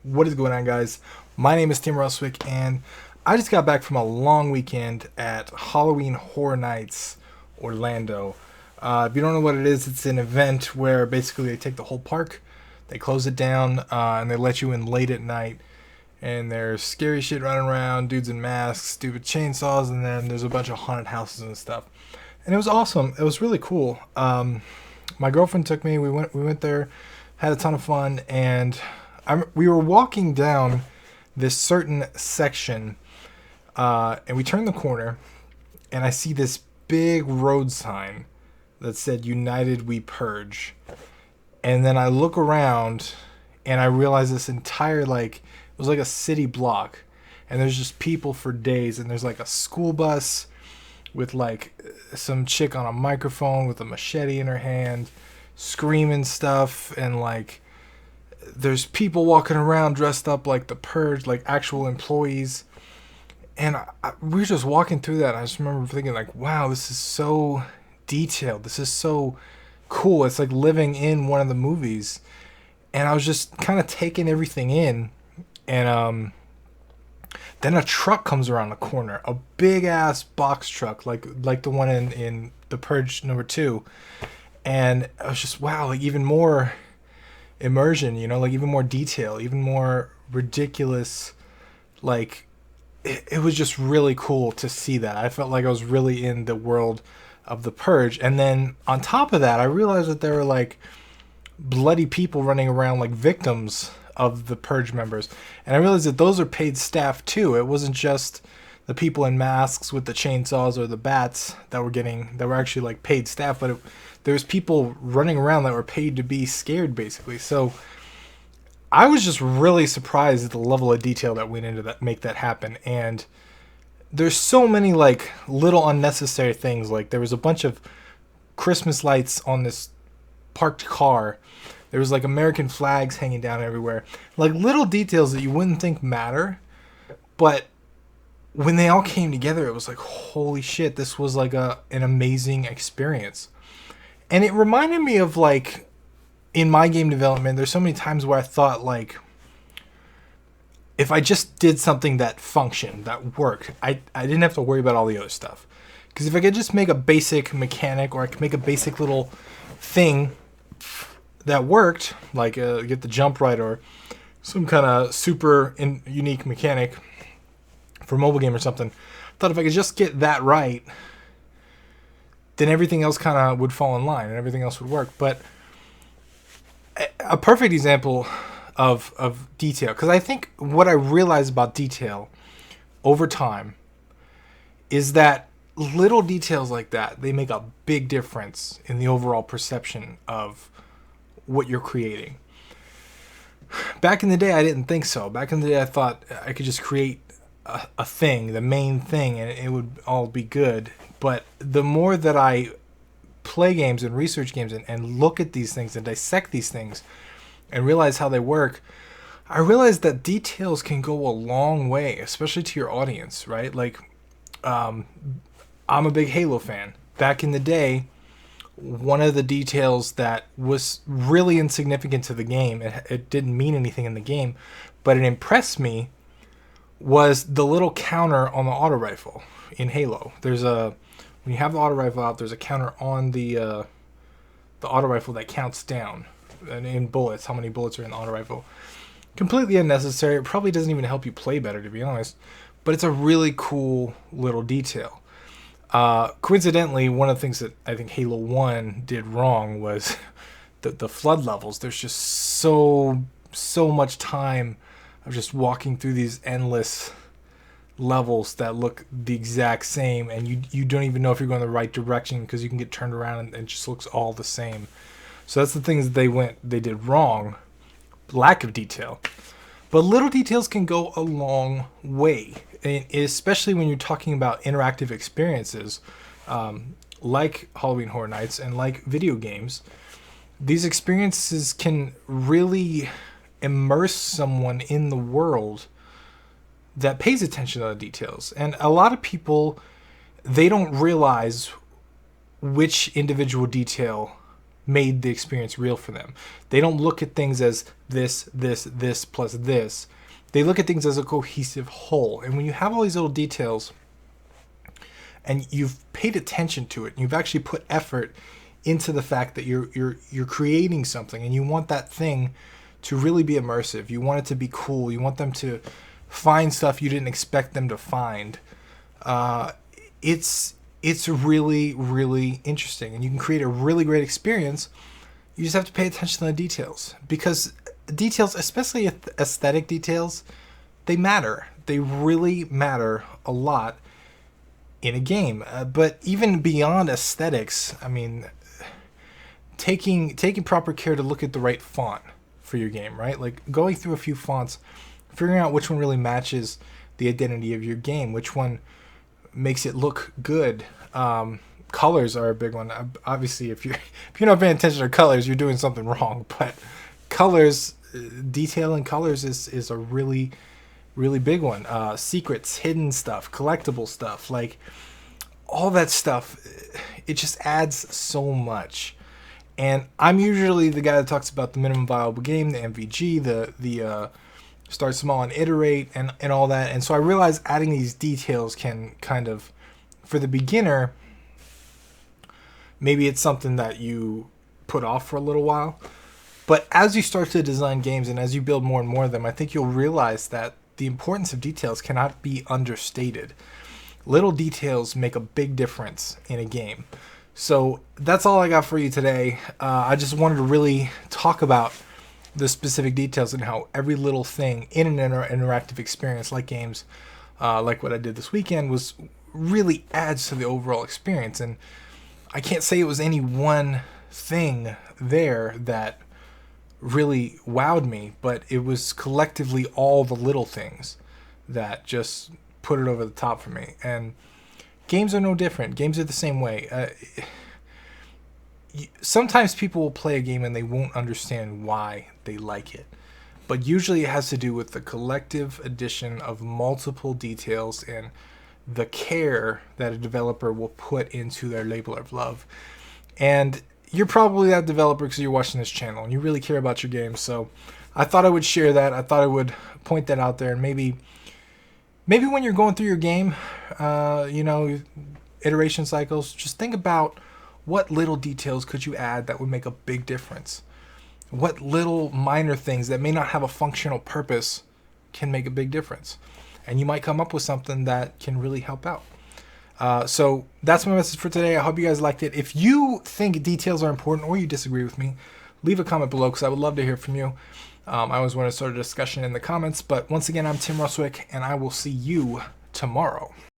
What is going on, guys? My name is Tim Ruswick, and I just got back from a long weekend at Halloween Horror Nights Orlando. If you don't know what it is, it's an event where basically they take the whole park, they close it down, and they let you in late at night. And there's scary shit running around, dudes in masks, stupid chainsaws, and then there's a bunch of haunted houses and stuff. And it was awesome. It was really cool. My girlfriend took me. We went there, had a ton of fun, and we were walking down this certain section, and we turned the corner, and I see this big road sign that said "United We Purge," and then I look around, and I realize this entire it was like a city block, and there's just people for days, and there's like a school bus with like some chick on a microphone with a machete in her hand screaming stuff, and like there's people walking around dressed up like the Purge, like actual employees. And we were just walking through that, and I just remember thinking like, wow, this is so detailed, this is so cool, it's like living in one of the movies. And I was just kind of taking everything in, and then a truck comes around the corner, a big ass box truck, like the one in The Purge #2, and I was just, wow, like even more immersion, like even more detail, even more ridiculous. Like it was just really cool to see that. I felt like I was really in the world of The Purge, and then on top of that, I realized that there were like bloody people running around like victims of the Purge members, and I realized that those are paid staff too. It wasn't just the people in masks with the chainsaws or the bats that were actually like paid staff, but there was people running around that were paid to be scared, basically. So I was just really surprised at the level of detail that went into that, make that happen. And there's so many like little unnecessary things. Like there was a bunch of Christmas lights on this parked car. There was like American flags hanging down everywhere. Like little details that you wouldn't think matter, but when they all came together, it was like, holy shit, this was like an amazing experience. And it reminded me of like in my game development, there's so many times where I thought like, if I just did something that functioned, that worked, I didn't have to worry about all the other stuff. Because if I could just make a basic mechanic, or I could make a basic little thing that worked, like get the jump right, or some kind of super unique mechanic for a mobile game or something, I thought if I could just get that right, then everything else kind of would fall in line and everything else would work. But a perfect example of detail, because I think what I realized about detail over time is that little details like that, they make a big difference in the overall perception of what you're creating. Back in the day, I didn't think so. Back in the day, I thought I could just create a thing, the main thing, and it would all be good. But the more that I play games and research games and look at these things and dissect these things and realize how they work, I realized that details can go a long way, especially to your audience, right? Like, I'm a big Halo fan. Back in the day, one of the details that was really insignificant to the game, it didn't mean anything in the game, but it impressed me, was the little counter on the auto rifle in Halo. When you have the auto rifle out, there's a counter on the auto rifle that counts down, and in bullets, how many bullets are in the auto rifle. Completely unnecessary. It probably doesn't even help you play better, to be honest, but it's a really cool little detail. Coincidentally, one of the things that I think Halo 1 did wrong was the flood levels. There's just so much time of just walking through these endless levels that look the exact same, and you don't even know if you're going the right direction because you can get turned around and it just looks all the same. So that's the things that they did wrong. Lack of detail. But little details can go a long way, and especially when you're talking about interactive experiences, like Halloween Horror Nights and like video games. These experiences can really immerse someone in the world that pays attention to the details. And a lot of people, they don't realize which individual detail made the experience real for them. They don't look at things as this plus this. They look at things as a cohesive whole. And when you have all these little details and you've paid attention to it, and you've actually put effort into the fact that you're creating something, and you want that thing to really be immersive. You want it to be cool. You want them to find stuff you didn't expect them to find. It's really, really interesting, and you can create a really great experience. You just have to pay attention to the details, because details, especially aesthetic details, they matter. They really matter a lot in a game. But even beyond aesthetics, I mean, taking proper care to look at the right font for your game, right? Like going through a few fonts, figuring out which one really matches the identity of your game, which one makes it look good. Colors are a big one. Obviously, if you're not paying attention to colors, you're doing something wrong. But colors, detail in colors is a really, really big one. Secrets, hidden stuff, collectible stuff, like all that stuff, it just adds so much. And I'm usually the guy that talks about the minimum viable game, the MVG, the start small and iterate, and all that. And so I realize adding these details can kind of, for the beginner, maybe it's something that you put off for a little while. But as you start to design games and as you build more and more of them, I think you'll realize that the importance of details cannot be understated. Little details make a big difference in a game. So that's all I got for you today. I just wanted to really talk about the specific details and how every little thing in an interactive experience like games, like what I did this weekend, was really adds to the overall experience. And I can't say it was any one thing there that really wowed me, but it was collectively all the little things that just put it over the top for me. And games are no different. Games are the same way. Sometimes people will play a game and they won't understand why they like it. But usually it has to do with the collective addition of multiple details and the care that a developer will put into their labor of love. And you're probably that developer because you're watching this channel and you really care about your game. So I thought I would share that. I thought I would point that out there. And maybe when you're going through your game, iteration cycles, just think about what little details could you add that would make a big difference. What little minor things that may not have a functional purpose can make a big difference. And you might come up with something that can really help out. So that's my message for today. I hope you guys liked it. If you think details are important or you disagree with me, leave a comment below because I would love to hear from you. I always want to start a discussion in the comments. But once again, I'm Tim Rustwick, and I will see you tomorrow.